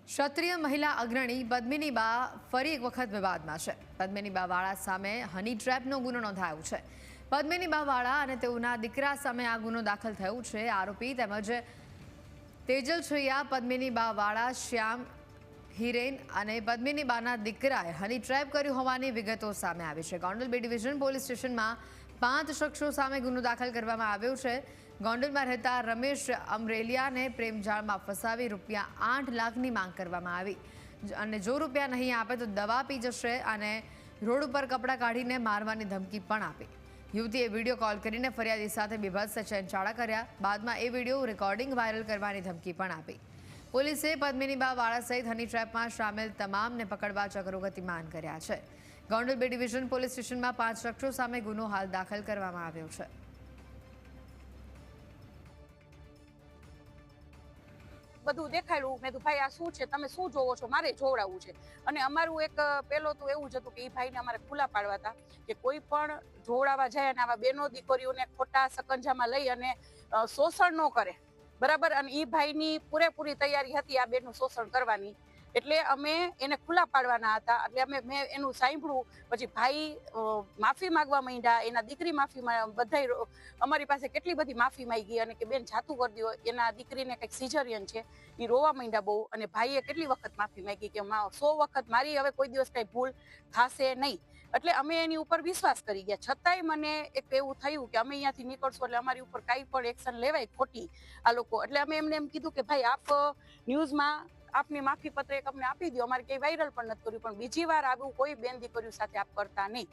ક્ષત્રિય મહિલા અગ્રણી પદ્મિનીબા ફરી એક વખત વિવાદમાં છે। પદ્મિનીબા વાળા સામે હની ટ્રેપનો ગુનો નોંધાયો છે। પદ્મિનીબા વાળા અને તેઓના દીકરા સામે આ ગુનો દાખલ થયો છે। આરોપી તેમજ તેજલ છૈયા, પદ્મિનીબા વાળા, શ્યામ હિરેન અને પદ્મિનીબાના દીકરાએ હની ટ્રેપ કર્યું હોવાની વિગતો સામે આવી છે। ગોંડલ બી ડિવિઝન પોલીસ સ્ટેશનમાં 5 શખ્સો સામે ગુનો દાખલ કરવામાં આવ્યો છે। ગોંડલમાં રહેતા રમેશ અમરેલિયાને પ્રેમજાળમાં ફસાવી ₹8 લાખની માંગ કરવામાં આવી અને જો રૂપિયા નહીં આપે તો દવા પી જશે અને રોડ ઉપર કપડાં કાઢીને મારવાની ધમકી પણ આપી। યુવતીએ વિડીયો કોલ કરીને ફરિયાદી સાથે બીભત્સ ચેનચાળા કર્યા। બાદમાં એ વિડીયો રેકોર્ડિંગ વાયરલ કરવાની ધમકી પણ આપી। પોલીસે પદ્મિનીબા વાળા સહિત હની ટ્રેપમાં સામેલ તમામને પકડવા ચક્રો ગતિમાન કર્યા છે। ગોંડલ બી ડિવિઝન પોલીસ સ્ટેશનમાં 5 શખ્સો સામે ગુનો હાલ દાખલ કરવામાં આવ્યો છે। બધું દેખાડ્યું। મેં તો ભાઈ આ શું છે, તમે શું જોવો છો, મારે જોવડાવવું છે। અને અમારું એક પેલો તો એવું જ હતું કે એ ભાઈને અમારે ખુલ્લા પાડવા હતા કે કોઈ પણ જોવડાવવા જાય અને આવા બેનો દીકરીઓને ખોટા સકંજામાં લઈ અને શોષણ ન કરે, બરાબર। અને એ ભાઈની પૂરેપૂરી તૈયારી હતી આ બેનનું શોષણ કરવાની, એટલે અમે એને ખુલ્લા પાડવાના હતા। એટલે મેં એનું સાંભળ્યું, પછી ભાઈ માફી માંગવા માંડ્યા, એના દીકરી માફી, બધા અમારી પાસે કેટલી બધી માફી માંગી અને કે બેન જાતું કરી દો, એના દીકરીને કંઈક સિઝરિયન છે, એ રોવા માંડ્યા બહુ। અને ભાઈએ કેટલી વખત માફી માંગી કે 100 વખત મારી હવે કોઈ દિવસ કઈ ભૂલ થશે નહીં। એટલે અમે એની ઉપર વિશ્વાસ કરી ગયા, છતાંય મને એક એવું થયું કે અમે અહીંયાથી નીકળશું એટલે અમારી ઉપર કાંઈ પણ એક્શન લેવાય ખોટી આ લોકો। એટલે અમે એમને એમ કીધું કે ભાઈ આપ ન્યૂઝમાં આપની માફી પત્ર એક અમને આપી દો, અમારે ક્યાંય વાયરલ પણ નથી કર્યું, પણ બીજી વાર આવું કોઈ બેન દીકરીઓ સાથે આપ કરતા નહીં।